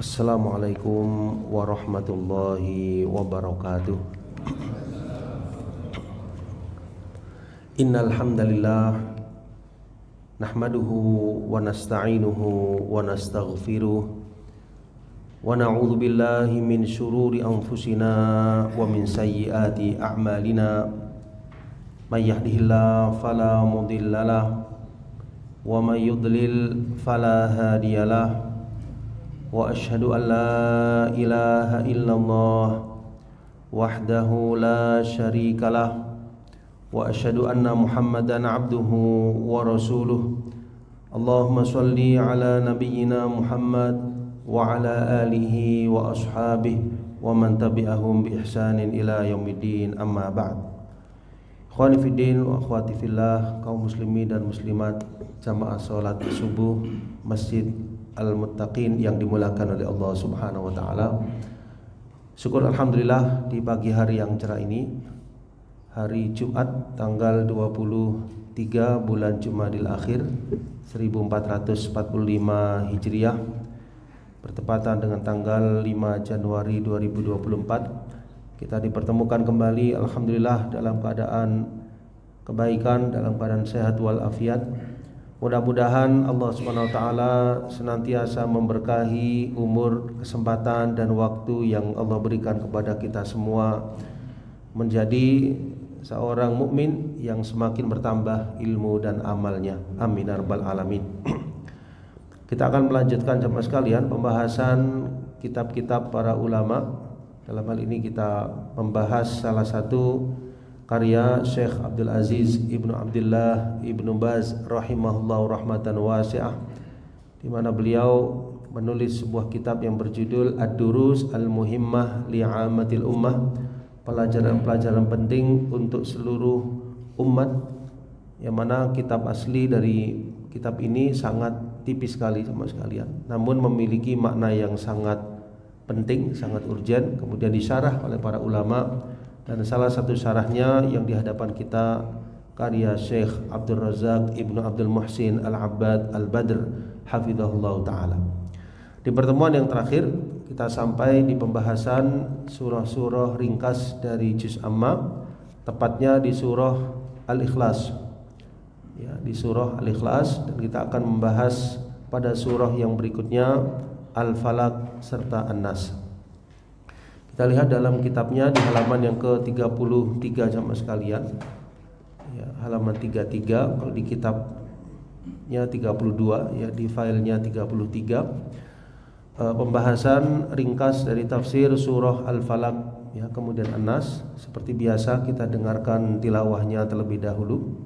Assalamualaikum warahmatullahi wabarakatuh. Innal hamdalillah nahmaduhu wa nasta'inuhu wa nastaghfiruh wa na'udzu billahi min syururi anfusina wa min sayyiati a'malina. May yahdihillahu fala mudhillalah wa may yudlil fala hadiyalah. Wa ashhadu an la ilaha illallah wahdahu la syarikalah wa ashhadu anna Muhammadan abduhu wa rasuluh. Allahumma shalli ala nabiyyina Muhammad wa ala alihi wa ashabihi wa man tabi'ahum bi ihsanin ila yaumiddin, amma ba'd. Ikhwani fiddin wa akhwati fillah, kaum muslimin dan muslimat jamaah salat subuh Masjid Al-Muttaqin yang dimuliakan oleh Allah Subhanahu wa taala. Syukur alhamdulillah di pagi hari yang cerah ini, hari Jumat tanggal 23 bulan Jumadil Akhir 1445 Hijriah, bertepatan dengan tanggal 5 Januari 2024. Kita dipertemukan kembali alhamdulillah dalam keadaan kebaikan, dalam keadaan sehat walafiat. Mudah-mudahan Allah Subhanahu wa taala senantiasa memberkahi umur, kesempatan dan waktu yang Allah berikan kepada kita semua, menjadi seorang mukmin yang semakin bertambah ilmu dan amalnya. Amin ya rabbal alamin. Kita akan melanjutkan jemaah sekalian pembahasan kitab-kitab para ulama. Dalam hal ini kita membahas salah satu karya Syekh Abdul Aziz Ibnu Abdullah Ibnu Baz rahimahullahu rahmatan wasi'ah, di mana beliau menulis sebuah kitab yang berjudul Ad-Durus Al-Muhimmah Li'amatil Ummah, pelajaran-pelajaran penting untuk seluruh umat, yang mana kitab asli dari kitab ini sangat tipis sekali sama sekalian, namun memiliki makna yang sangat penting, sangat urgen, kemudian disyarah oleh para ulama. Dan salah satu syarahnya yang di hadapan kita karya Syekh Abdul Razak Ibnu Abdul Muhsin Al-Abbad Al-Badr hafizahullah ta'ala. Di pertemuan yang terakhir kita sampai di pembahasan surah-surah ringkas dari Juz Amma, tepatnya di surah Al-Ikhlas ya, di surah Al-Ikhlas, dan kita akan membahas pada surah yang berikutnya Al-Falaq serta An-Nas. Kita lihat dalam kitabnya di halaman yang ke-33 jamaah sekalian ya, halaman 33. Kalau di kitabnya 32 ya, di filenya 33. Pembahasan ringkas dari tafsir surah Al-Falaq ya, kemudian An-Nas. Seperti biasa kita dengarkan tilawahnya terlebih dahulu.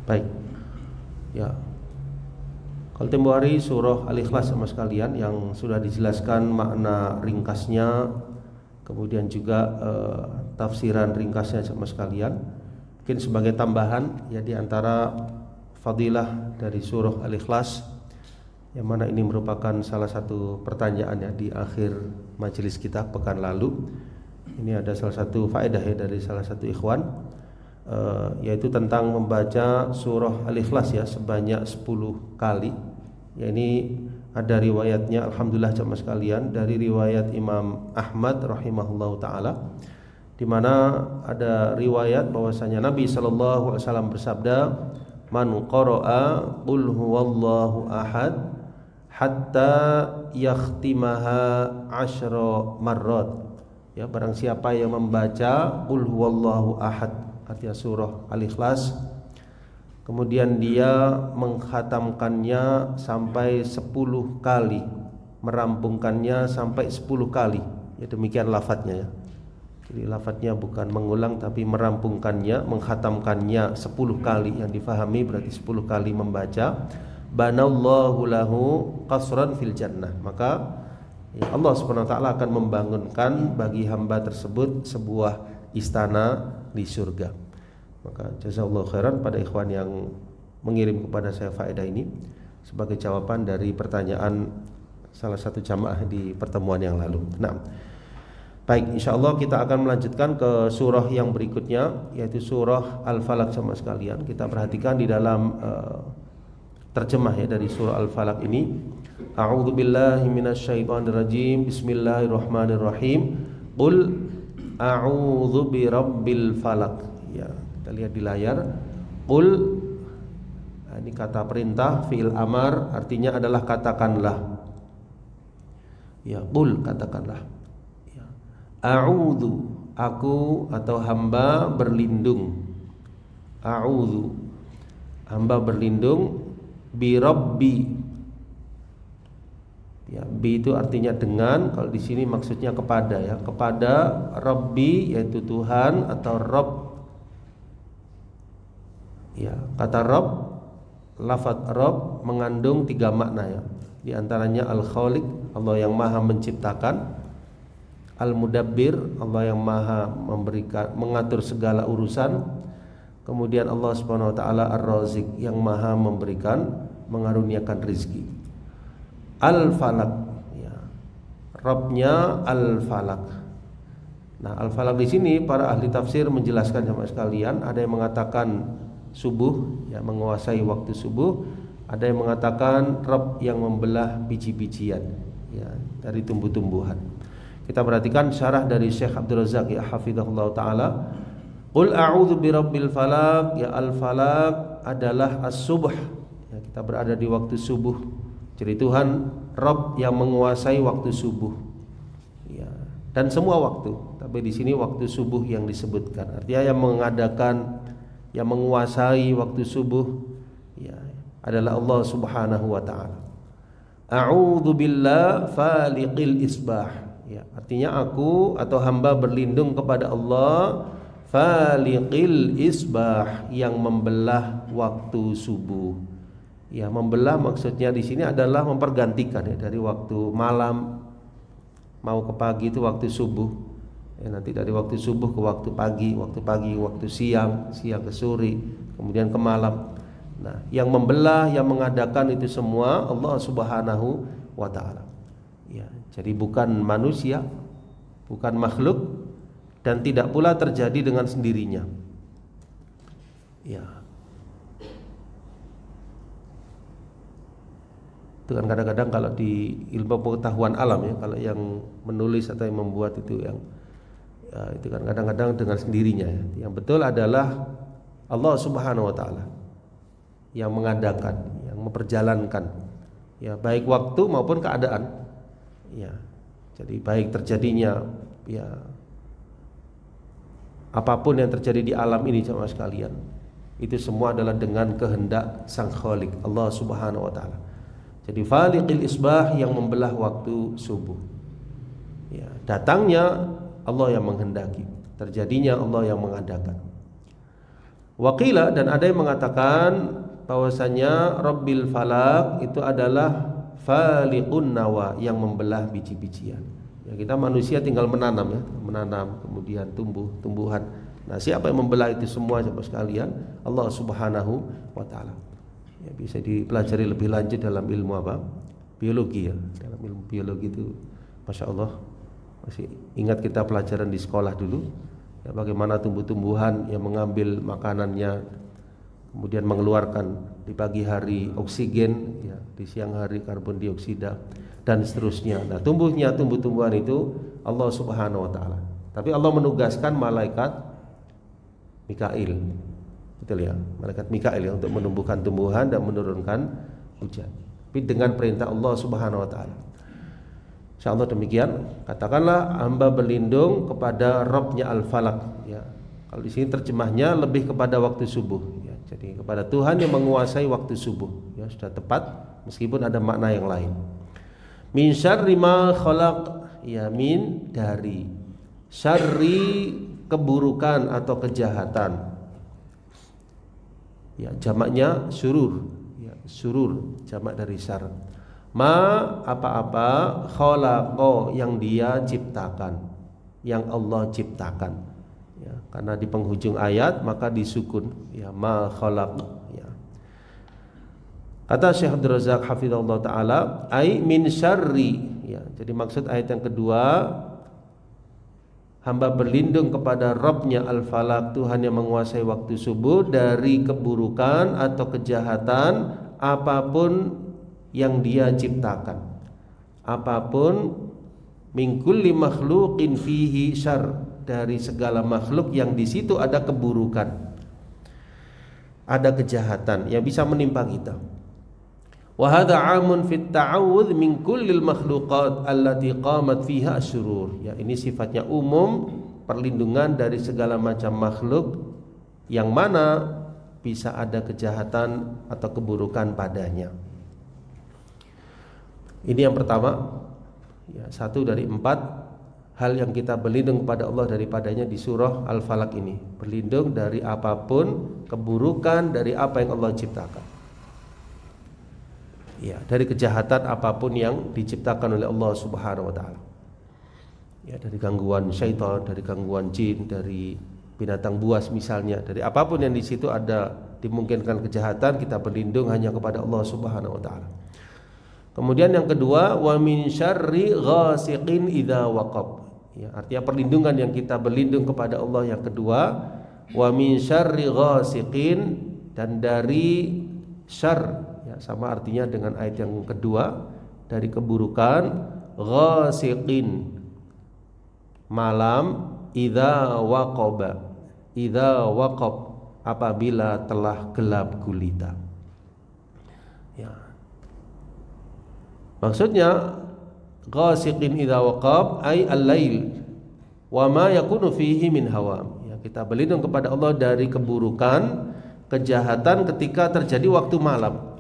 Baik. Ya. Kalau tempoh hari surah Al-Ikhlas sama sekalian yang sudah dijelaskan makna ringkasnya, kemudian juga tafsiran ringkasnya sama sekalian. Mungkin sebagai tambahan ya, di antara fadilah dari surah Al-Ikhlas, yang mana ini merupakan salah satu pertanyaan ya di akhir majelis kita pekan lalu. Ini ada salah satu faedah ya dari salah satu ikhwan, yaitu tentang membaca surah Al-Ikhlas ya sebanyak 10 kali. Ya, ini ada riwayatnya alhamdulillah jamaah sekalian dari riwayat Imam Ahmad rahimahullahu taala, di mana ada riwayat bahwasanya Nabi sallallahu alaihi wasallam bersabda, "Man qara'a qul huwallahu ahad hatta yakhtimaha 10 marrat." Ya, barang siapa yang membaca qul huwallahu ahad, artinya surah Al-Ikhlas, kemudian dia mengkhatamkannya sampai 10 kali, merampungkannya sampai 10 kali. Ya, demikian lafadznya ya. Jadi lafadznya bukan mengulang tapi merampungkannya, mengkhatamkannya 10 kali, yang difahami berarti 10 kali membaca. Banallahu lahu qasran fil jannah. Maka ya, Allah Subhanahu wa taala akan membangunkan bagi hamba tersebut sebuah istana di surga. Maka jazakallahu khairan pada ikhwan yang mengirim kepada saya faedah ini sebagai jawaban dari pertanyaan salah satu jamaah di pertemuan yang lalu. Nah, baik, insyaallah kita akan melanjutkan ke surah yang berikutnya, yaitu surah Al-Falaq sama sekalian. Kita perhatikan di dalam terjemah ya dari surah Al-Falaq ini. A'udzu billahi minasyaitonir rajim. Bismillahirrahmanirrahim. Qul a'udzu birabbil falaq. Ya, kita lihat di layar. Qul, ini kata perintah, fi'il amar, artinya adalah katakanlah. Ya, qul, katakanlah. A'udzu, aku atau hamba berlindung. A'udzu, hamba berlindung bi rabbi. Ya, bi itu artinya dengan, kalau di sini maksudnya kepada ya, kepada rabbi yaitu Tuhan atau Rabb. Ya, kata Rabb, lafaz Rabb mengandung 3 makna ya. Di antaranya Al-Khaliq, Allah yang Maha menciptakan. Al-Mudabbir, Allah yang Maha memberikan, mengatur segala urusan. Kemudian Allah Subhanahu wa taala Ar-Razik, yang Maha memberikan, mengaruniakan rizki. Al-Falaq, ya, Rabbnya Al-Falaq. Nah, Al-Falaq di sini para ahli tafsir menjelaskan sama sekalian, ada yang mengatakan subuh, ya, menguasai waktu subuh. Ada yang mengatakan Rabb yang membelah biji-bijian, ya, dari tumbuh-tumbuhan. Kita perhatikan syarah dari Syekh Abdul Razak ya hafizahullah taala. Qul a'udzu birabbil falaq, ya al-falaq adalah as-subh. Ya, kita berada di waktu subuh. Jadi Tuhan Rabb yang menguasai waktu subuh. Ya, dan semua waktu, tapi di sini waktu subuh yang disebutkan. Artinya yang mengadakan, yang menguasai waktu subuh ya adalah Allah Subhanahu wa taala. A'udzu billah faliqil isbah. Ya, artinya aku atau hamba berlindung kepada Allah faliqil isbah, yang membelah waktu subuh. Ya, membelah maksudnya di sini adalah mempergantikan ya, dari waktu malam mau ke pagi itu waktu subuh. Ya, nanti dari waktu subuh ke waktu pagi, waktu siang, siang ke sore, kemudian ke malam. Nah, yang membelah, yang mengadakan itu semua Allah Subhanahu wa taala. Ya, jadi bukan manusia, bukan makhluk, dan tidak pula terjadi dengan sendirinya. Ya. Itu kan kadang-kadang kalau di ilmu pengetahuan alam ya, kalau yang menulis atau yang membuat itu yang ya, itu kan kadang-kadang dengan sendirinya ya. Yang betul adalah Allah Subhanahu wa taala yang mengadakan, yang memperjalankan ya, baik waktu maupun keadaan. Ya, jadi baik terjadinya ya apapun yang terjadi di alam ini jemaah sekalian, itu semua adalah dengan kehendak Sang Khaliq Allah Subhanahu wa taala. Jadi faliqil isbah, yang membelah waktu subuh. Ya, datangnya Allah yang menghendaki, terjadinya Allah yang mengadakan. Waqila, dan ada yang mengatakan bahwasanya Rabbil Falaq itu adalah faliqun nawa, yang membelah biji-bijian. Ya, kita manusia tinggal menanam ya, menanam kemudian tumbuhan. Nah, siapa yang membelah itu semua Bapak sekalian? Allah Subhanahu wa taala. Ya, bisa dipelajari lebih lanjut dalam ilmu apa? Biologi ya. Dalam ilmu biologi itu Masya Allah, masih ingat kita pelajaran di sekolah dulu ya, bagaimana tumbuh-tumbuhan yang mengambil makanannya, kemudian mengeluarkan di pagi hari oksigen ya, di siang hari karbon dioksida dan seterusnya. Nah, tumbuhnya tumbuh-tumbuhan itu Allah Subhanahu wa taala. Tapi Allah menugaskan malaikat Mikail, betul ya, malaikat Mikail ya, untuk menumbuhkan tumbuhan dan menurunkan hujan. Tapi dengan perintah Allah Subhanahu wa taala. Insyaallah demikian. Katakanlah hamba berlindung kepada Rabbnya Al-Falaq ya. Kalau di sini terjemahnya lebih kepada waktu subuh ya. Jadi kepada Tuhan yang menguasai waktu subuh ya, sudah tepat meskipun ada makna yang lain. Min syarri ma khalaq ya, min dari syarri keburukan atau kejahatan ya, jamaknya surur ya, surur jamak dari syar. Ma apa-apa khalaqo yang dia ciptakan, yang Allah ciptakan ya, karena di penghujung ayat maka disukun ya, ma khalaq ya. Kata Syekh Abdul Razak hafizahullah taala, ai min syarri ya. Jadi maksud ayat yang kedua, hamba berlindung kepada Rabbnya Al-Falaq, Tuhan yang menguasai waktu subuh, dari keburukan atau kejahatan apapun yang dia ciptakan, apapun min kulli makhluqin fihi syarr, dari segala makhluk yang di situ ada keburukan, ada kejahatan yang bisa menimpa kita. Wa hadza 'amun fit ta'awudz min kullil makhluqat allati qamat fiha asyurur. Ya, ini sifatnya umum, perlindungan dari segala macam makhluk yang mana bisa ada kejahatan atau keburukan padanya. Ini yang pertama ya, 1 dari 4 hal yang kita berlindung kepada Allah daripadanya di surah Al-Falaq ini. Berlindung dari apapun keburukan, dari apa yang Allah ciptakan ya, dari kejahatan apapun yang diciptakan oleh Allah Subhanahu wa taala ya, dari gangguan syaitan, dari gangguan jin, dari binatang buas misalnya, dari apapun yang di situ ada dimungkinkan kejahatan, kita berlindung hanya kepada Allah Subhanahu wa taala. Kemudian yang kedua, wa min syarri ghasiqin idza waqab. Ya, artinya perlindungan yang kita berlindung kepada Allah yang kedua, wa min syarri ghasiqin, dan dari syarr ya, sama artinya dengan ayat yang kedua, dari keburukan, ghasiqin malam, idza waqaba, idza waqab apabila telah gelap gulita. Ya. Maksudnya ghasiqin idza waqab ay al-lail wa ma yakunu fihi min hawam. Ya, kita berlindung kepada Allah dari keburukan, kejahatan ketika terjadi waktu malam.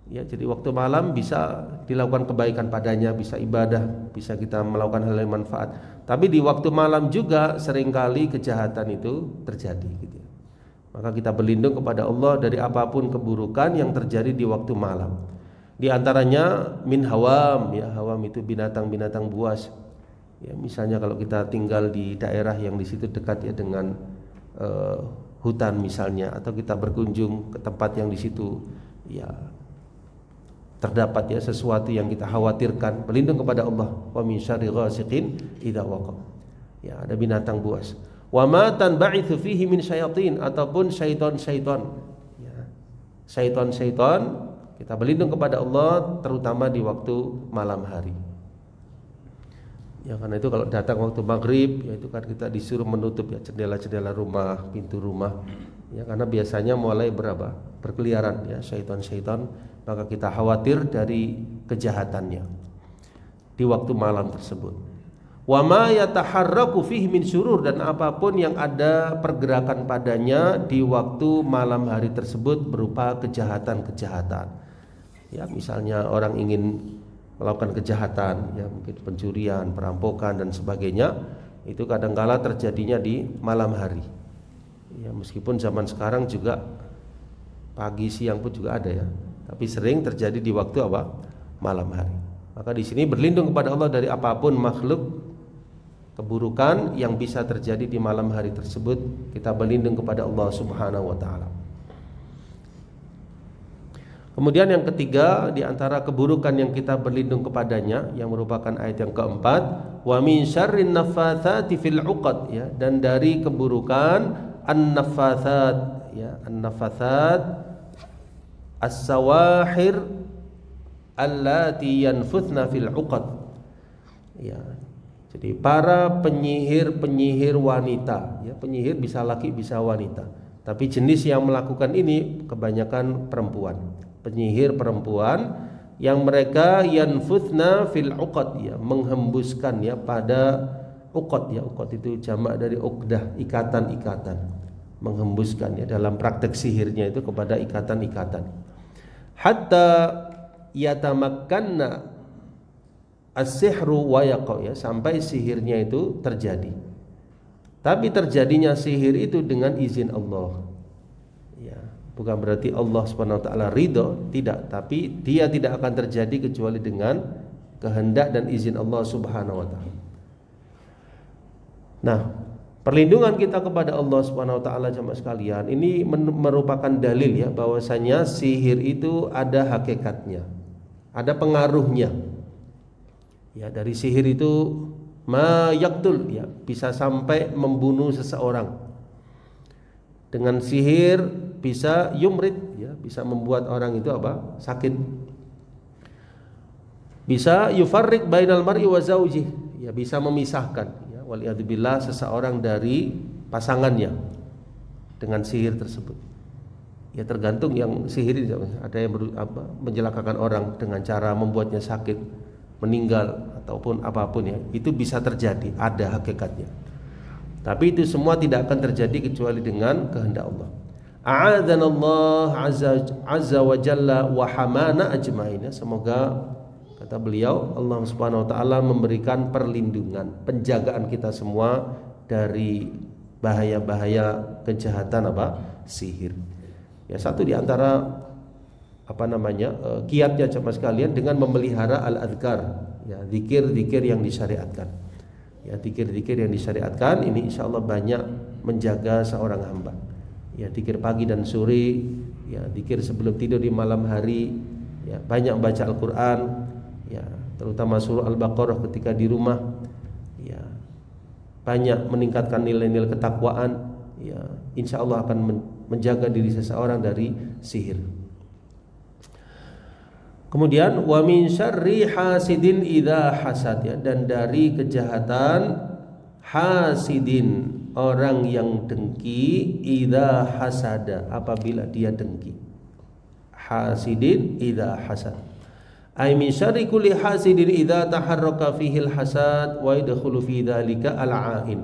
Ya, jadi waktu malam bisa dilakukan kebaikan padanya, bisa ibadah, bisa kita melakukan hal yang manfaat. Tapi di waktu malam juga seringkali kejahatan itu terjadi gitu. Maka kita berlindung kepada Allah dari apapun keburukan yang terjadi di waktu malam. Di antaranya min hawam ya, hawam itu binatang-binatang buas. Ya, misalnya kalau kita tinggal di daerah yang di situ dekat ya dengan hutan misalnya, atau kita berkunjung ke tempat yang di situ ya terdapat ya sesuatu yang kita khawatirkan, berlindung kepada Allah. Wa min syarri ghasiqin idza waqab. Ya, ada binatang buas. Wa ma tanba'itsu fihi min syayatin, ataupun syaitan-syaitan. Ya. Syaitan-syaitan kita berlindung kepada Allah terutama di waktu malam hari. Ya, karena itu kalau datang waktu maghrib ya, itu kan kita disuruh menutup ya jendela-jendela rumah, pintu rumah. Ya, karena biasanya mulai berkeliaran ya syaitan-syaitan, maka kita khawatir dari kejahatannya di waktu malam tersebut. Wa ma yataharraku fihi min syurur, dan apapun yang ada pergerakan padanya di waktu malam hari tersebut berupa kejahatan-kejahatan. Ya, misalnya orang ingin melakukan kejahatan ya, mungkin pencurian, perampokan dan sebagainya, itu kadangkala terjadinya di malam hari. Ya, meskipun zaman sekarang juga pagi siang pun juga ada ya, tapi sering terjadi di waktu apa? Malam hari. Maka di sini berlindung kepada Allah dari apapun makhluk keburukan yang bisa terjadi di malam hari tersebut, kita berlindung kepada Allah Subhanahu wa taala. Kemudian yang ketiga, di antara keburukan yang kita berlindung kepadanya yang merupakan ayat yang keempat, wa min syarrin naffatsati fil 'uqad ya, dan dari keburukan an-naffatsat ya, an-naffatsat as-sawahir allati yanfuthna fil 'uqad. Ya. Jadi para penyihir wanita, ya, penyihir bisa laki bisa wanita. Tapi jenis yang melakukan ini kebanyakan perempuan. Penyihir perempuan yang mereka yanfuthna fil uqad, ya, menghembuskan, ya, pada uqad, ya. Uqad itu jamak dari uqdah, ikatan-ikatan. Menghembuskan, ya, dalam praktek sihirnya itu kepada ikatan-ikatan. Hatta yatamakkanna as-sihru wa yaqa, ya, sampai sihirnya itu terjadi. Tapi terjadinya sihir itu dengan izin Allah. Ya, bukan berarti Allah Subhanahu wa taala ridho, tidak, tapi dia tidak akan terjadi kecuali dengan kehendak dan izin Allah Subhanahu wa taala. Nah, perlindungan kita kepada Allah Subhanahu wa taala jemaah sekalian, ini merupakan dalil, ya, bahwasanya sihir itu ada hakikatnya, ada pengaruhnya. Ya, dari sihir itu ma yaqtul, ya, bisa sampai membunuh seseorang. Dengan sihir bisa yumrid, ya, bisa membuat orang itu apa? Sakit. Bisa yufarriq bainal mar'i wa zawji, ya, bisa memisahkan, ya, waliyadzubillah, seseorang dari pasangannya dengan sihir tersebut. Ya, tergantung yang sihir, ada yang menjelakakan orang dengan cara membuatnya sakit, meninggal, ataupun apapun, ya, itu bisa terjadi, ada hakikatnya. Tapi itu semua tidak akan terjadi kecuali dengan kehendak Allah. A'adzanallah azza wa jalla wa hamana ajmain. Semoga, kata beliau, Allah Subhanahu wa taala memberikan perlindungan, penjagaan kita semua dari bahaya-bahaya kejahatan sihir. Ya, satu di antara kiatnya jemaah sekalian dengan memelihara al-adhkar, ya, zikir-zikir yang disyariatkan. Ya, zikir-zikir yang disyariatkan ini insyaallah banyak menjaga seorang hamba. Ya, zikir pagi dan sore, ya, zikir sebelum tidur di malam hari, ya, banyak baca Al-Qur'an, ya, terutama surah Al-Baqarah ketika di rumah, ya, banyak meningkatkan nilai-nilai ketakwaan, ya, insyaallah akan menjaga diri seseorang dari sihir. Kemudian wa min syarri hasidin idza hasad, ya, dan dari kejahatan hasidin, orang yang dengki, idza hasada, apabila dia dengki. Hasidin idza hasad. Ay min syarri kulli hasidin idza taharraka fihi al-hasad wa yadkhulu fi dzalika al-'ain.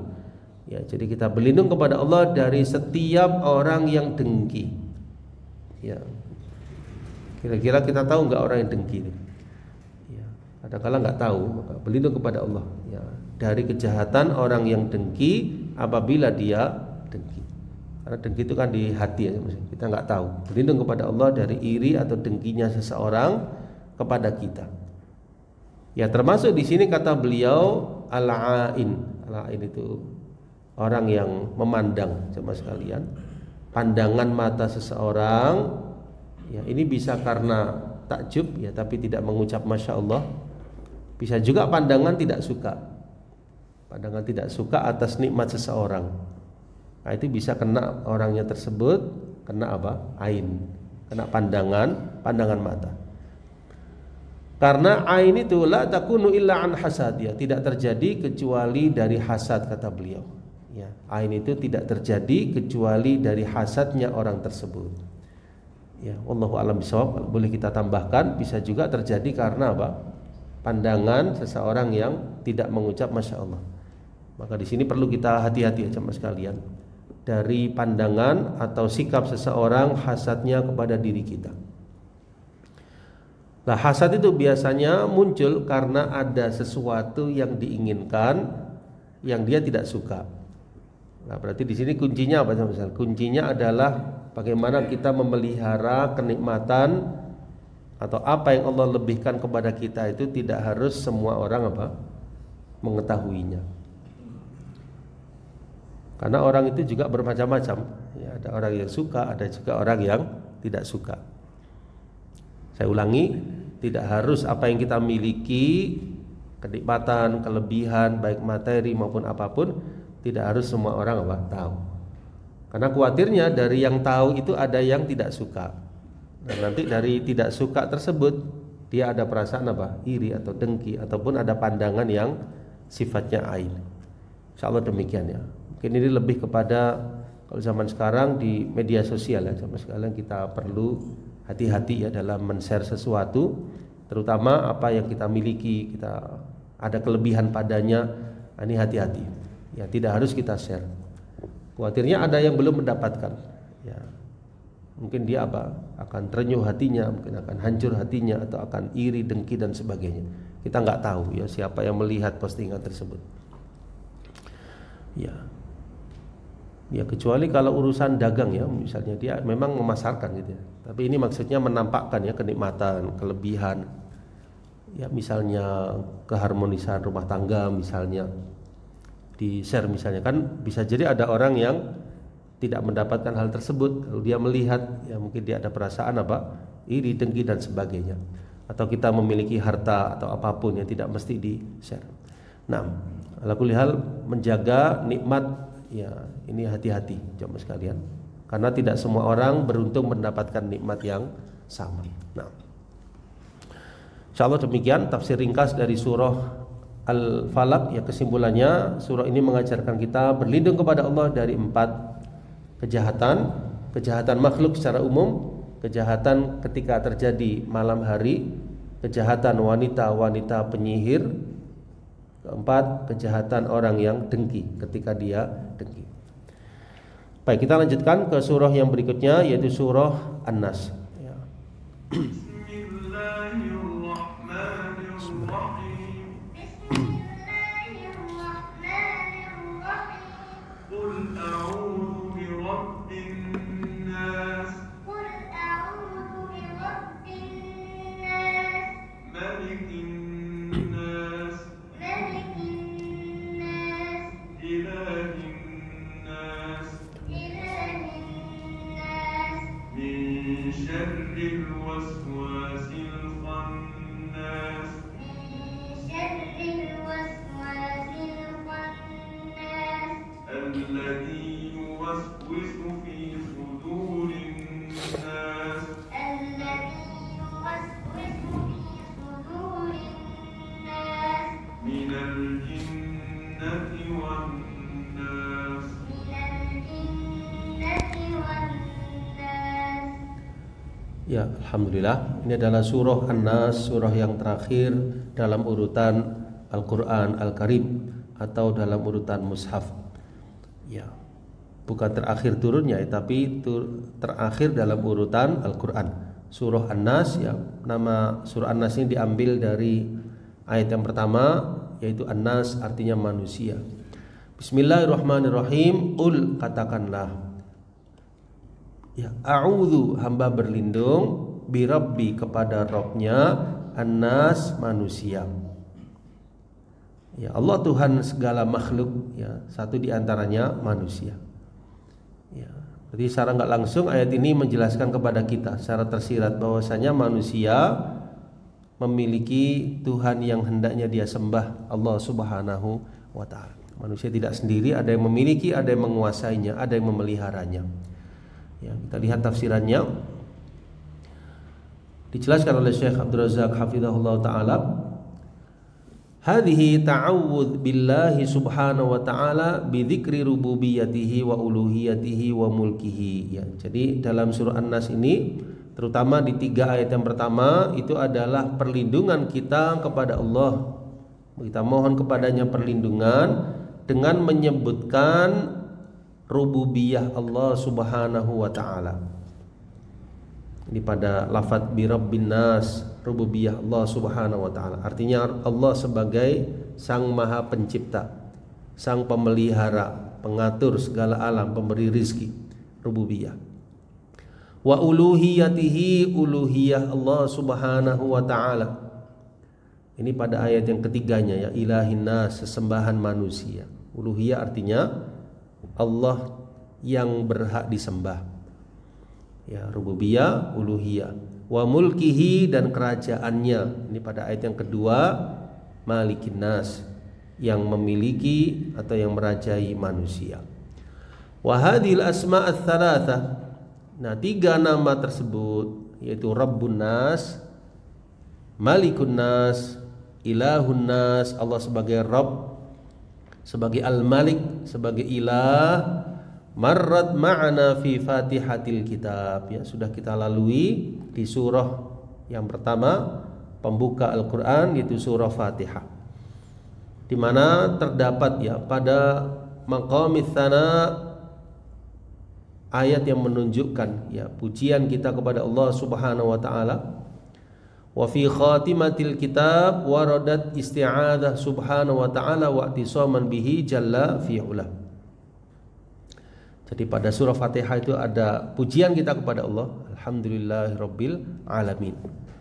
Ya, jadi kita berlindung kepada Allah dari setiap orang yang dengki. Ya. Kira-kira kita tahu nggak orang yang dengki? Ya, kadang-kadang nggak tahu, maka berlindung kepada Allah, ya, dari kejahatan orang yang dengki apabila dia dengki. Karena dengki itu kan di hati, ya, kita nggak tahu. Berlindung kepada Allah dari iri atau dengkinya seseorang kepada kita. Ya, termasuk di sini kata beliau al-'ain. Al-'ain itu orang yang memandang, jemaah sekalian. Pandangan mata seseorang, ya, ini bisa karena takjub, ya, tapi tidak mengucap masya Allah. Bisa juga pandangan tidak suka, pandangan tidak suka atas nikmat seseorang. Nah, itu bisa kena orangnya tersebut, kena ain, kena pandangan mata. Karena ain itu la takunu illa an hasad, ya, tidak terjadi kecuali dari hasad, kata beliau. Ya, ain itu tidak terjadi kecuali dari hasadnya orang tersebut. Ya, wallahu a'lam bishawab. Boleh kita tambahkan, bisa juga terjadi karena pandangan seseorang yang tidak mengucap masya Allah. Maka di sini perlu kita hati-hati, ya, jemaah sekalian, dari pandangan atau sikap seseorang hasadnya kepada diri kita. Nah, hasad itu biasanya muncul karena ada sesuatu yang diinginkan yang dia tidak suka. Nah, berarti di sini kuncinya apa? Misalnya, kuncinya adalah bagaimana kita memelihara kenikmatan atau apa yang Allah lebihkan kepada kita itu tidak harus semua orang mengetahuinya. Karena orang itu juga bermacam-macam. Ya, ada orang yang suka, ada juga orang yang tidak suka. Saya ulangi, tidak harus apa yang kita miliki, kenikmatan, kelebihan, baik materi maupun apapun, tidak harus semua orang tahu. Karena khawatirnya dari yang tahu itu ada yang tidak suka. Dan nanti dari tidak suka tersebut dia ada perasaan iri atau dengki, ataupun ada pandangan yang sifatnya ain. Insyaallah demikian ya. Mungkin ini lebih kepada kalau zaman sekarang di media sosial ya, zaman sekarang kita perlu hati-hati ya dalam men-share sesuatu, terutama apa yang kita miliki, kita ada kelebihan padanya, ini hati-hati. Ya, tidak harus kita share. Khawatirnya ada yang belum mendapatkan. Ya, mungkin dia akan terenyuh hatinya, mungkin akan hancur hatinya, atau akan iri, dengki dan sebagainya. Kita nggak tahu ya siapa yang melihat postingan tersebut. Ya, kecuali kalau urusan dagang ya, misalnya dia memang memasarkan gitu ya. Tapi ini maksudnya menampakkan ya kenikmatan, kelebihan. Ya, misalnya keharmonisan rumah tangga misalnya di share misalnya, kan bisa jadi ada orang yang tidak mendapatkan hal tersebut. Kalau dia melihat ya mungkin dia ada perasaan iri, dengki dan sebagainya. Atau kita memiliki harta atau apapun yang tidak mesti di share. Nah, ala kulli hal menjaga nikmat ya ini hati-hati jamaah sekalian, karena tidak semua orang beruntung mendapatkan nikmat yang sama. Nah, insyaallah demikian tafsir ringkas dari surah Al-Falaq. Ya, kesimpulannya surah ini mengajarkan kita berlindung kepada Allah dari 4 kejahatan makhluk secara umum, kejahatan ketika terjadi malam hari, kejahatan wanita-wanita penyihir, keempat kejahatan orang yang dengki ketika dia dengki. Baik, kita lanjutkan ke surah yang berikutnya, yaitu surah An-Nas ya. Ya, alhamdulillah, ini adalah surah An-Nas, surah yang terakhir dalam urutan Al-Qur'an Al-Karim atau dalam urutan mushaf. Ya, bukan terakhir turunnya, tapi terakhir dalam urutan Al-Qur'an. Surah An-Nas ya, nama surah An-Nas ini diambil dari ayat yang pertama, yaitu An-Nas artinya manusia. Bismillahirrahmanirrahim. Qul, katakanlah, ya, a'udzu, hamba berlindung, birabbi, kepada Rabbnya, An-Nas, manusia. Ya, Allah Tuhan segala makhluk ya, satu diantaranya manusia. Ya, jadi secara nggak langsung ayat ini menjelaskan kepada kita secara tersirat bahwasanya manusia memiliki Tuhan yang hendaknya dia sembah, Allah Subhanahu wa ta'ala. Manusia tidak sendiri, ada yang memiliki, ada yang menguasainya, ada yang memeliharanya. Ya, kita lihat tafsirannya. Dijelaskan oleh Syekh Abdul Razak hafizahullah taala, hadhihi ta'awudz billahi subhanahu wa ta'ala bi dzikri rububiyyatihi wa uluhiyatihi wa mulkihi. Ya, jadi dalam surah An-Nas ini, terutama di 3 ayat yang pertama, itu adalah perlindungan kita kepada Allah. Kita mohon kepadanya perlindungan dengan menyebutkan rububiyah Allah Subhanahu wa ta'ala. Ini pada lafadz bi rabbin nas, rububiyah Allah Subhanahu wa ta'ala. Artinya Allah sebagai sang maha pencipta, sang pemelihara, pengatur segala alam, pemberi rizki, rububiyah. Wa uluhiyatihi, uluhiyah Allah Subhanahu wa ta'ala. Ini pada ayat yang ketiganya ya, ilahin nas, sesembahan manusia. Uluhiyah artinya Allah yang berhak disembah. Ya, rububiyah, uluhiyah. Wa mulkihi, dan kerajaannya. Ini pada ayat yang kedua, malikin nas, yang memiliki atau yang merajai manusia. Wa hadhil asma' ats-tsalatsa. Nah, 3 nama tersebut, yaitu Rabbun Nas, Malikun Nas, Ilahun Nas, Allah sebagai Rabb, sebagai Al-Malik, sebagai ilah, marrat ma'ana fi Fatihatil Kitab, ya sudah kita lalui di surah yang pertama pembuka Al-Qur'an, yaitu surah Fatihah, di mana terdapat ya pada maqamits tsana ayat yang menunjukkan ya pujian kita kepada Allah Subhanahu wa taala. Wa fi khatimatil kitab waradat isti'adzah subhanahu wa ta'ala wa i'tisaman bihi jalla fi ula. Jadi pada surah Fatihah itu ada pujian kita kepada Allah, alhamdulillahirabbil alamin.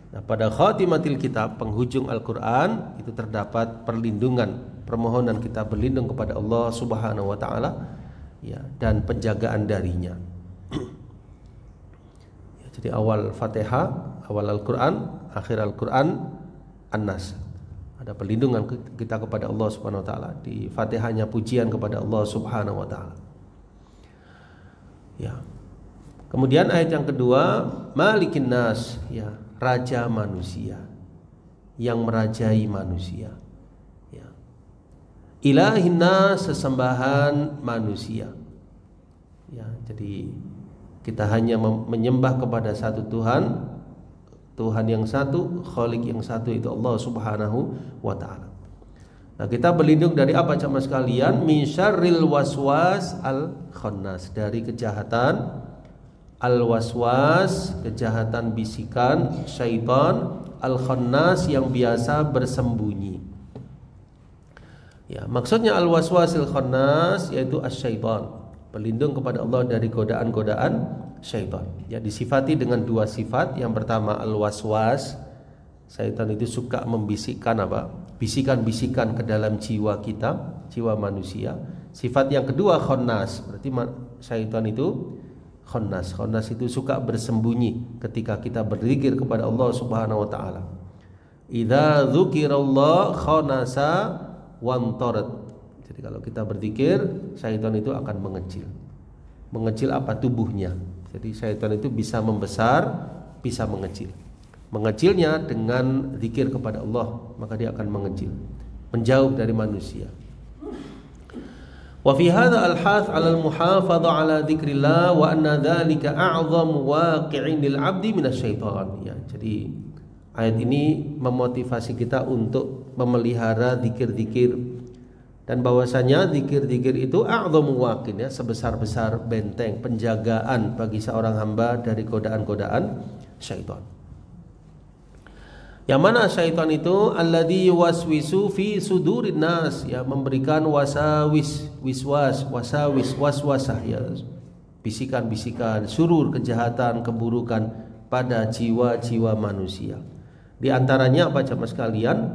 Nah, pada khatimatil kitab, penghujung Al-Qur'an, itu terdapat perlindungan, permohonan kita berlindung kepada Allah Subhanahu wa taala ya, dan penjagaan darinya. Ya, jadi awal Fatihah, awal Al-Qur'an, akhir Al-Qur'an, An-Nas. Ada perlindungan kita kepada Allah Subhanahu wa taala. Di Fatihahnya pujian kepada Allah Subhanahu wa taala. Ya. Kemudian ayat yang kedua, Malikin Nas, ya, raja manusia, yang merajai manusia. Ya. Ilahin Nas, sesembahan manusia. Ya, jadi kita hanya menyembah kepada satu Tuhan, Tuhan yang satu, Khalik yang satu, itu Allah Subhanahu wa ta'ala. Nah, kita berlindung dari apa jamaah sekalian? Min syarril waswas al-khannas, dari kejahatan al-waswas, kejahatan bisikan syaitan, al-khannas yang biasa bersembunyi. Ya, maksudnya al-waswas al-khannas yaitu as-syaitan, berlindung kepada Allah dari godaan-godaan syaitan. Ya, disifati dengan dua sifat. Yang pertama al-waswas, syaitan itu suka membisikkan apa? Bisikan-bisikan ke dalam jiwa kita, jiwa manusia. Sifat yang kedua khannas, berarti syaitan itu khannas. Khannas itu suka bersembunyi ketika kita berzikir kepada Allah Subhanahu wa taala. Idza dzukirallah khanasa wantarat. Jadi kalau kita berzikir, syaitan itu akan mengecil. Mengecil apa? Tubuhnya. Jadi syaitan itu bisa membesar, bisa mengecil. Mengecilnya dengan zikir kepada Allah, maka dia akan mengecil, menjauh dari manusia. Wa fi hadza al-hath 'ala al-muhafadha 'ala dzikrillah wa anna dzalika a'zam waqi'in lil 'abdi minasyaitan. Ya, jadi ayat ini memotivasi kita untuk memelihara zikir-zikir, dan bahwasanya zikir-zikir itu a'dhamu waqin, ya, sebesar-besar benteng penjagaan bagi seorang hamba dari godaan-godaan syaitan. Yang mana syaitan itu? Alladzi yuwaswisu fi sudurin nas, ya, memberikan waswasah, ya, bisikan-bisikan, surur, kejahatan, keburukan pada jiwa-jiwa manusia. Di antaranya apa jamaah sekalian?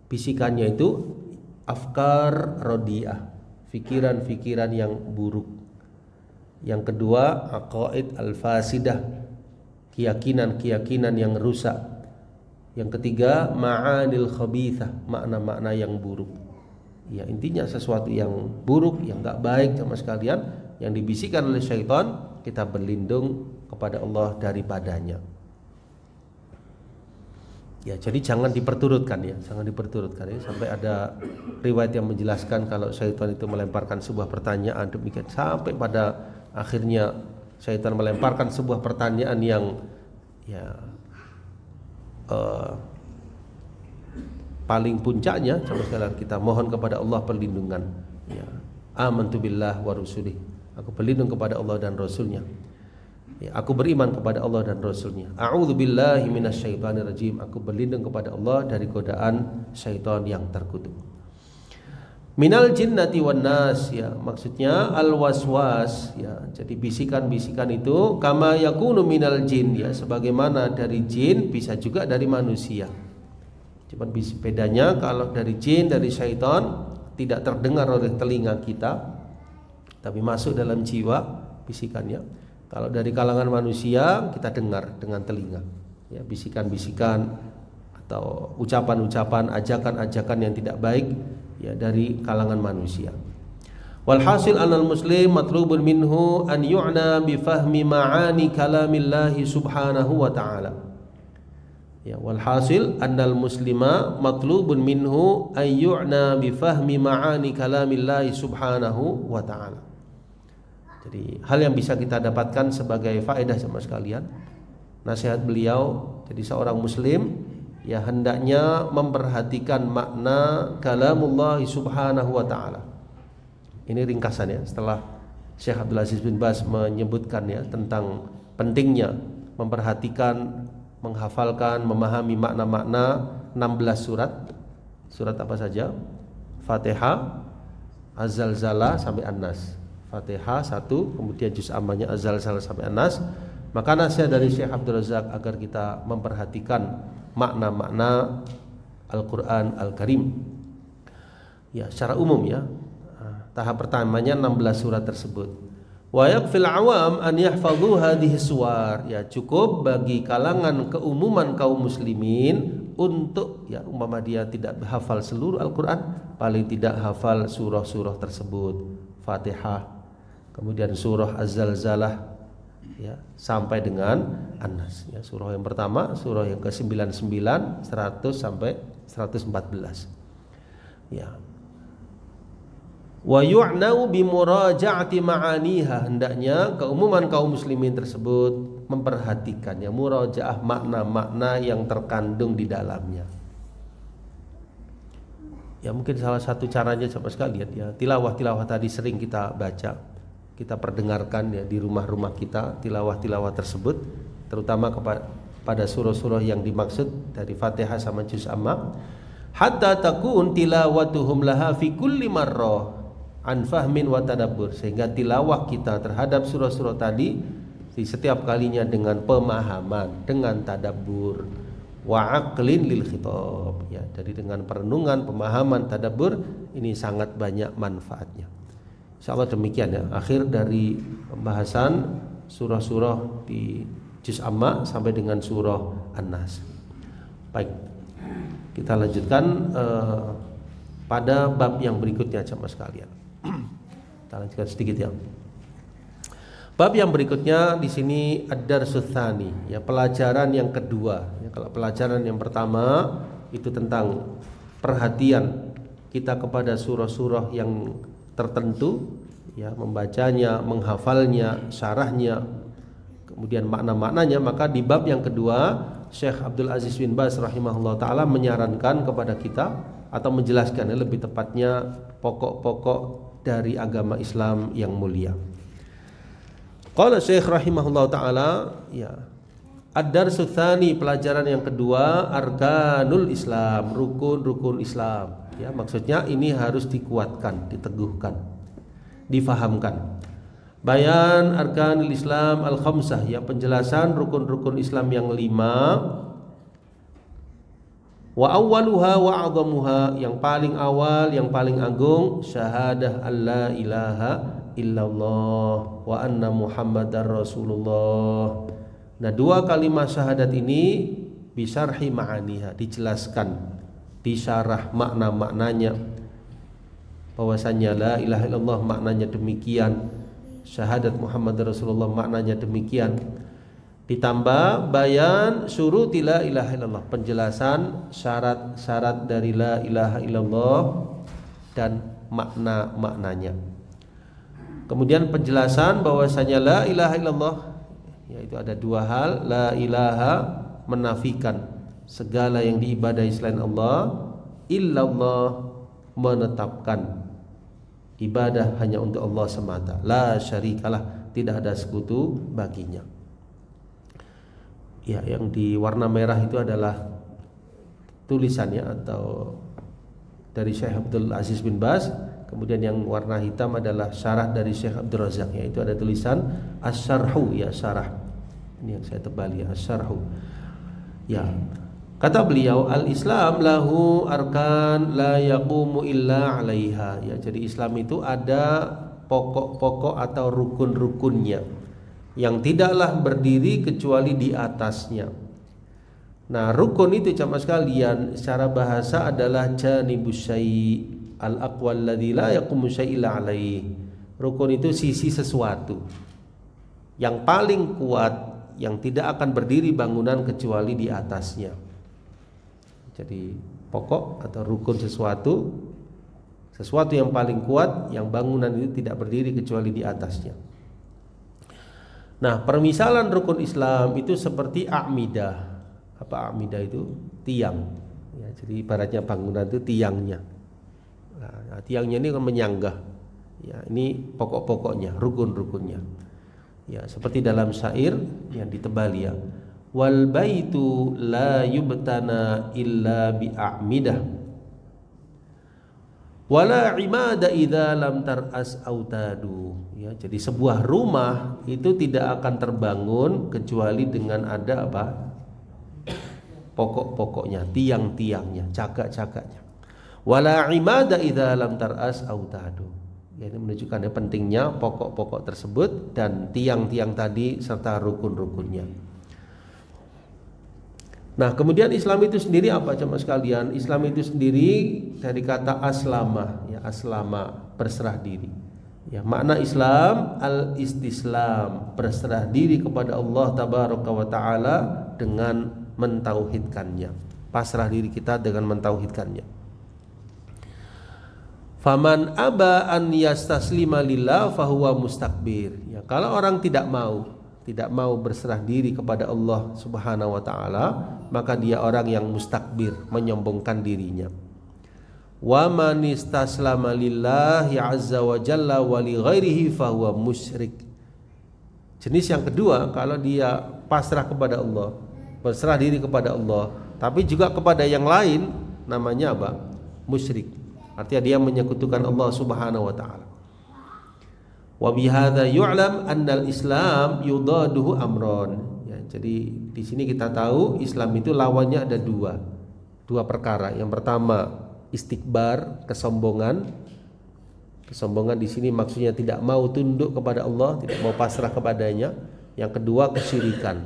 Bisikannya itu afkar rodiah, fikiran-fikiran yang buruk. Yang kedua, aqaid al-fasidah, keyakinan-keyakinan yang rusak. Yang ketiga, ma'anil khabithah, makna-makna yang buruk. Ya, intinya sesuatu yang buruk, yang enggak baik sama sekalian, yang dibisikkan oleh syaitan, kita berlindung kepada Allah daripadanya. Ya, jadi jangan diperturutkan, ya, jangan diperturutkan, ya. Sampai ada riwayat yang menjelaskan kalau syaitan itu melemparkan sebuah pertanyaan demikian, sampai pada akhirnya syaitan melemparkan sebuah pertanyaan yang, ya, paling puncaknya, coba sekalian kita mohon kepada Allah perlindungan. Ya, amantu billah wa rusulih, aku berlindung kepada Allah dan Rasulnya. Ya, aku beriman kepada Allah dan Rasulnya. A'udzu billahi minasyaitonir rajim, aku berlindung kepada Allah dari godaan syaitan yang terkutuk. Minal jinnati wan nas, ya, maksudnya al waswas, ya, jadi bisikan-bisikan itu kama yakunu minal jin, ya, sebagaimana dari jin bisa juga dari manusia. Cuma bedanya kalau dari jin, dari syaitan tidak terdengar oleh telinga kita, tapi masuk dalam jiwa bisikannya. Kalau dari kalangan manusia kita dengar dengan telinga, ya, bisikan-bisikan atau ucapan-ucapan, ajakan-ajakan yang tidak baik, ya, dari kalangan manusia. Walhasil anal muslim matlubun minhu an yu'na bi fahmi ma'ani kalamillahi subhanahu wa ta'ala. Ya, walhasil annal muslima matlubun minhu ayyu'na bi fahmi ma'ani kalamillahi subhanahu wa ta'ala. Jadi hal yang bisa kita dapatkan sebagai faedah sama sekalian, nasihat beliau, jadi seorang muslim ya hendaknya memperhatikan makna kalamullah subhanahu wa ta'ala. Ini ringkasannya setelah Syekh Abdul Aziz bin Baz menyebutkan ya tentang pentingnya memperhatikan, menghafalkan, memahami makna-makna 16 surat. Surat apa saja? Fatihah, Az-Zalzalah sampai An-Nas. Fatihah 1, kemudian juz ammanya Az-Zalzalah sampai An-Nas. Maka nasihat dari Syekh Abdul Razak agar kita memperhatikan makna-makna Al-Qur'an Al-Karim. Ya, secara umum ya. Tahap pertamanya 16 surat tersebut. Wa yakfil awam an yahfadhu hadhihi suwar. Ya, cukup bagi kalangan keumuman kaum muslimin untuk ya umpama dia tidak hafal seluruh Al-Qur'an, paling tidak hafal surah-surah tersebut. Fatihah, kemudian surah Az-Zalzalah ya sampai dengan An-Nas. Ya, surah yang pertama, surah yang ke-99, 100 sampai 114. Ya. Wa yu'nau bi muraja'ati ma'aniha, hendaknya keumuman kaum muslimin tersebut memperhatikan ya murajaah makna-makna yang terkandung di dalamnya. Ya mungkin salah satu caranya sama sekalian ya tilawah-tilawah tadi sering kita baca, kita perdengarkan ya di rumah-rumah kita tilawah-tilawah tersebut, terutama pada surah-surah yang dimaksud dari Fatihah sama juz amma, hatta takun tilawatuhum laha fi kulli marrah an fahmin wa tadabbur, sehingga tilawah kita terhadap surah-surah tadi di setiap kalinya dengan pemahaman, dengan tadabbur, wa aqlin lil khitab ya, jadi dengan perenungan, pemahaman, tadabbur ini sangat banyak manfaatnya. Insyaallah demikian ya akhir dari pembahasan surah-surah di juz amma sampai dengan surah An-Nas. Baik, kita lanjutkan pada bab yang berikutnya sama sekalian. Kita lanjutkan sedikit ya. Bab yang berikutnya di sini ad-darsus tsani, ya pelajaran yang kedua. Ya, kalau pelajaran yang pertama itu tentang perhatian kita kepada surah-surah yang tertentu, ya membacanya, menghafalnya, syarahnya, kemudian makna-maknanya, maka di bab yang kedua Syekh Abdul Aziz bin Baz rahimahullah taala menyarankan kepada kita atau menjelaskan lebih tepatnya pokok-pokok dari agama Islam yang mulia. Qala Syekh rahimahullah taala ya ad-darsus tsani, pelajaran yang kedua, arkanul Islam, rukun-rukun Islam. Ya, maksudnya ini harus dikuatkan, diteguhkan, difahamkan. Bayan arkanul Islam al-khamsah, ya penjelasan rukun-rukun Islam yang 5. Wa awwaluha wa a'dhamuha, yang paling awal, yang paling agung, syahadah alla ilaha illallah wa anna muhammadar rasulullah. Nah, dua kalimat syahadat ini bisyarhi ma'aniha, dijelaskan, disyarah makna-maknanya, bahwasanya la ilaha illallah maknanya demikian, syahadat muhammadar rasulullah maknanya demikian. Ditambah bayan syuruti la ilaha illallah, penjelasan syarat-syarat dari la ilaha illallah dan makna-maknanya. Kemudian penjelasan bahwasanya la ilaha illallah, yaitu ada dua hal. La ilaha menafikan segala yang diibadahi selain Allah, illallah menetapkan ibadah hanya untuk Allah semata. La syarikalah, tidak ada sekutu baginya. Ya, yang di warna merah itu adalah tulisannya atau dari Syekh Abdul Aziz bin Baz. Kemudian yang warna hitam adalah syarah dari Syekh Abdul Razak, yaitu ada tulisan as-syarhu, ya syarah. Ini yang saya tebali ya, as-syarhu. Ya. Kata beliau, al-Islam lahu arkan la yaqumu illa 'alaiha. Ya, jadi Islam itu ada pokok-pokok atau rukun-rukunnya yang tidaklah berdiri kecuali di atasnya. Nah, rukun itu jamaah sekalian secara bahasa adalah janibus syai' al-aqwa alladzi la yaqumu syai' illa 'alaihi. Rukun itu sisi sesuatu yang paling kuat, yang tidak akan berdiri bangunan kecuali di atasnya. Jadi pokok atau rukun sesuatu yang paling kuat, yang bangunan itu tidak berdiri kecuali di atasnya. Nah, permisalan rukun Islam itu seperti a'midah. Apa a'midah itu? Tiang. Ya, jadi ibaratnya bangunan itu tiangnya. Nah, tiangnya ini kan menyanggah. Ya, ini pokok-pokoknya, rukun-rukunnya. Ya, seperti dalam syair yang ditebali ya. Wal baitu la yubtana illa bi a'midah. Wala imada idza lam tar'as autadu. Ya, jadi sebuah rumah itu tidak akan terbangun kecuali dengan ada apa? Pokok-pokoknya, tiang-tiangnya, cagak-cagaknya. Wala imada idza lam tar'as autadu. Ya, ini menunjukkan pentingnya pokok-pokok tersebut dan tiang-tiang tadi serta rukun-rukunnya. Nah, kemudian Islam itu sendiri apa jemaah sekalian? Islam itu sendiri dari kata aslama, ya, aslama, berserah diri. Ya, makna Islam al-istislam, berserah diri kepada Allah tabaraka wa taala dengan mentauhidkannya. Pasrah diri kita dengan mentauhidkannya. Faman aba an yastaslima lillah fahuwa mustakbir. Ya, kalau orang tidak mau berserah diri kepada Allah Subhanahu wa taala, maka dia orang yang mustakbir, menyombongkan dirinya. Wa man istaslama lillahi azza wa jalla wa li ghairihi fahuwa musyrik. Jenis yang kedua, kalau dia pasrah kepada Allah, berserah diri kepada Allah, tapi juga kepada yang lain, namanya apa? Musyrik. Artinya dia menyekutukan Allah Subhanahu wa taala. Wa bihadza yu'lam annal Islam yudaduhu amron. Ya, jadi di sini kita tahu Islam itu lawannya ada dua perkara. Yang pertama istikbar, kesombongan. Kesombongan di sini maksudnya tidak mau tunduk kepada Allah, tidak mau pasrah kepadanya. Yang kedua kesyirikan.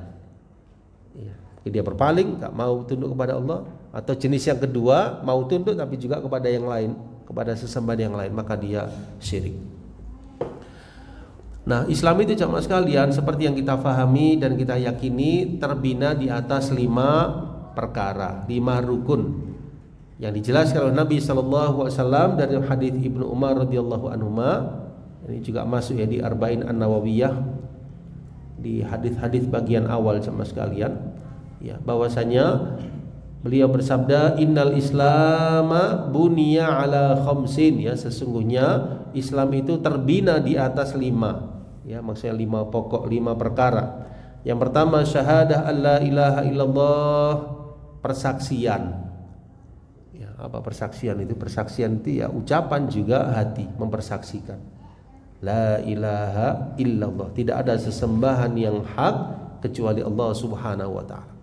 Ya, dia berpaling, tak mau tunduk kepada Allah. Atau jenis yang kedua mau tunduk tapi juga kepada yang lain, kepada sesembahan yang lain, maka dia syirik. Nah, Islam itu jemaah sekalian seperti yang kita fahami dan kita yakini terbina di atas 5 perkara, 5 rukun yang dijelaskan oleh Nabi SAW dari hadis Ibnu Umar radhiyallahu anhuma. Ini juga masuk ya di Arba'in An-Nawawiyah, di hadis-hadis bagian awal jemaah sekalian. Ya, bahwasanya beliau bersabda, innal islama buniya ala khamsin. Ya, sesungguhnya Islam itu terbina di atas 5. Ya, maksudnya 5 pokok, 5 perkara. Yang pertama syahadah alla ilaha illallah, persaksian. Ya, apa persaksian itu? Persaksian itu ya ucapan juga hati, mempersaksikan. La ilaha illallah, tidak ada sesembahan yang hak kecuali Allah Subhanahu wa taala.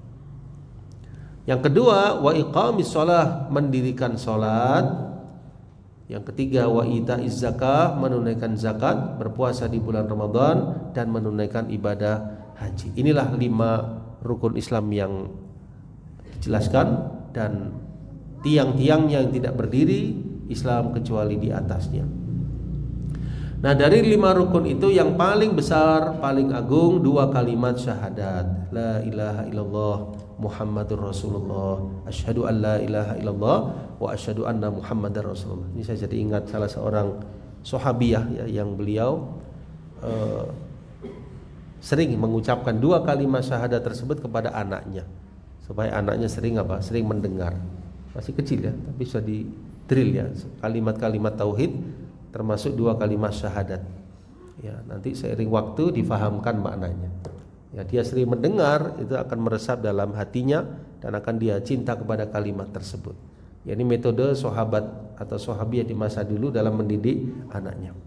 Yang kedua wa iqamis shalah, mendirikan salat. Yang ketiga wa itaiz zakah, menunaikan zakat, berpuasa di bulan Ramadan dan menunaikan ibadah haji. Inilah 5 rukun Islam yang dijelaskan dan tiang-tiangnya yang tidak berdiri Islam kecuali di atasnya. Nah, dari 5 rukun itu yang paling besar, paling agung 2 kalimat syahadat. La ilaha illallah Muhammadur Rasulullah, asyhadu an la ilaha illallah wa asyhadu anna Muhammadar Rasulullah. Ini saya jadi ingat salah seorang sahabiyah ya, yang beliau sering mengucapkan 2 kalimat syahadat tersebut kepada anaknya, supaya anaknya sering sering mendengar. Masih kecil ya, tapi sudah di drill ya kalimat-kalimat tauhid, termasuk 2 kalimat syahadat. Ya, nanti seiring waktu difahamkan maknanya. Ya, dia sering mendengar, itu akan meresap dalam hatinya dan akan dia cinta kepada kalimat tersebut. Ya, ini metode sahabat atau sahabiyah di masa dulu dalam mendidik anaknya.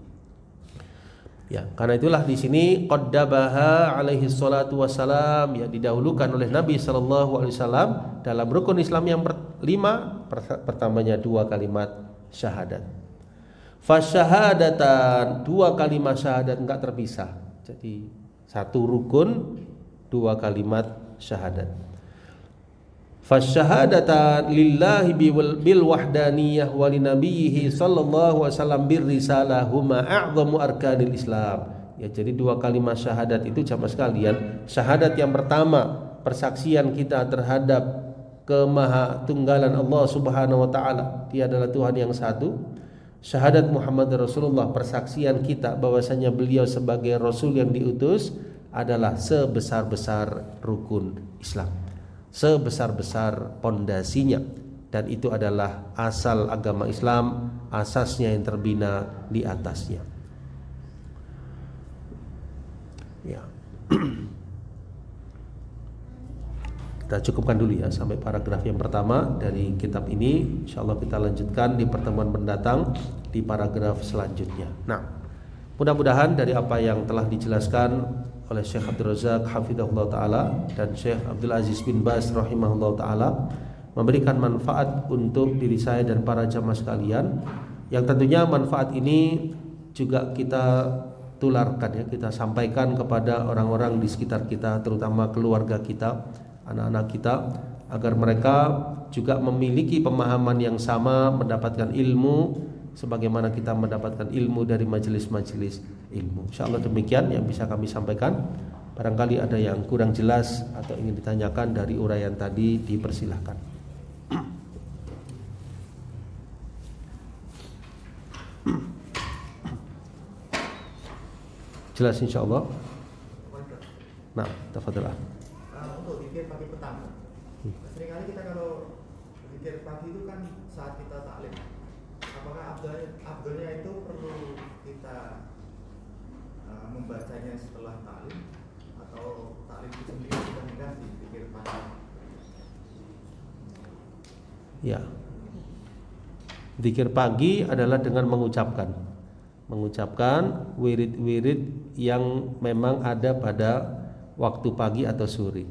Ya, karena itulah di sini qaddabaha alaihi salatu wassalam, ya, didahulukan oleh Nabi sallallahu alaihi wasallam dalam rukun Islam yang 5. Pertamanya 2 kalimat syahadat. Fasyahadatan, 2 kalimat syahadat enggak terpisah. Jadi 1 rukun, 2 kalimat syahadat. Fasyahadatan lillahi bil wahdaniyah wa li nabiyhi sallallahu alaihi wasallam bir risalah huma a'zamu arkanil Islam. Ya, jadi 2 kalimat syahadat itu jamaah sekalian, syahadat yang pertama persaksian kita terhadap kemahatunggalan Allah Subhanahu wa taala, Dia adalah Tuhan yang satu. Syahadat Muhammad Rasulullah, persaksian kita bahwasanya beliau sebagai Rasul yang diutus, adalah sebesar-besar rukun Islam, sebesar-besar pondasinya, dan itu adalah asal agama Islam, asasnya yang terbina di atasnya. Ya. Kita cukupkan dulu ya sampai paragraf yang pertama dari kitab ini. Insyaallah kita lanjutkan di pertemuan mendatang di paragraf selanjutnya. Nah, mudah-mudahan dari apa yang telah dijelaskan oleh Syekh Abdul Razak hafizahullah taala dan Syekh Abdul Aziz bin Baz rahimahullah taala memberikan manfaat untuk diri saya dan para jamaah sekalian, yang tentunya manfaat ini juga kita tularkan ya, kita sampaikan kepada orang-orang di sekitar kita, terutama keluarga kita, anak-anak kita, agar mereka juga memiliki pemahaman yang sama, mendapatkan ilmu sebagaimana kita mendapatkan ilmu dari majelis-majelis ilmu. Insyaallah demikian yang bisa kami sampaikan. Barangkali ada yang kurang jelas atau ingin ditanyakan dari uraian tadi, dipersilahkan. Jelas insyaallah. Nah, tafadhalah. Untuk zikir pagi petang, seringkali kita kalau zikir pagi itu kan saat kita taklim. Apakah afdalnya itu perlu kita membacanya setelah taklim, atau taklim itu sendiri sudah mengganti zikir pagi? Ya, zikir pagi adalah dengan mengucapkan wirid-wirid yang memang ada pada waktu pagi atau sore.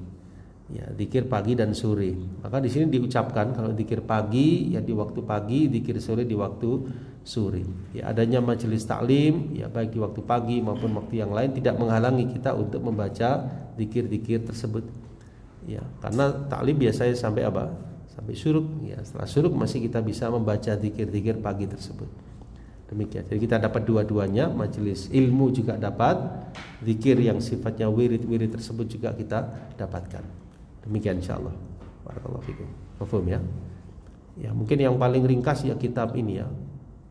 Ya, zikir pagi dan sore. Maka di sini diucapkan kalau zikir pagi ya di waktu pagi, zikir sore di waktu sore. Ya, adanya majelis taklim ya baik di waktu pagi maupun waktu yang lain tidak menghalangi kita untuk membaca zikir-zikir tersebut. Ya, karena taklim biasanya sampai apa? Sampai syuruk. Ya, setelah syuruk masih kita bisa membaca zikir-zikir pagi tersebut. Demikian. Jadi kita dapat dua-duanya, majelis ilmu juga dapat, zikir yang sifatnya wirid-wirid tersebut juga kita dapatkan. Demikian insyaallah. Barakallahu fikum. Mafhum ya? Ya, mungkin yang paling ringkas ya kitab ini ya.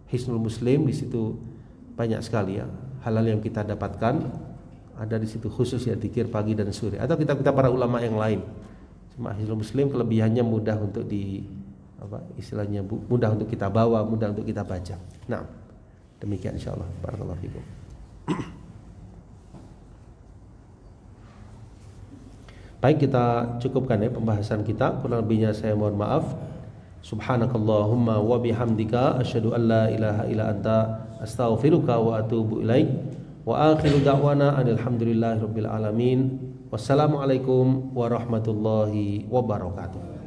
Hisnul Muslim, di situ banyak sekali ya hal-hal yang kita dapatkan. Ada di situ khusus ya zikir pagi dan sore. Atau kitab-kitab para ulama yang lain. Cuma Hisnul Muslim kelebihannya mudah untuk istilahnya mudah untuk kita bawa, mudah untuk kita baca. Nah, demikian insyaallah. Barakallahu fikum. Baik, kita cukupkan ya pembahasan kita. Kurang lebihnya saya mohon maaf. Subhanakallahumma wa bihamdika asyhadu an la ilaha illa anta astaghfiruka wa atubu ilaik. Wa akhiru da'wana alhamdulillahirabbil alamin. Wassalamualaikum warahmatullahi wabarakatuh.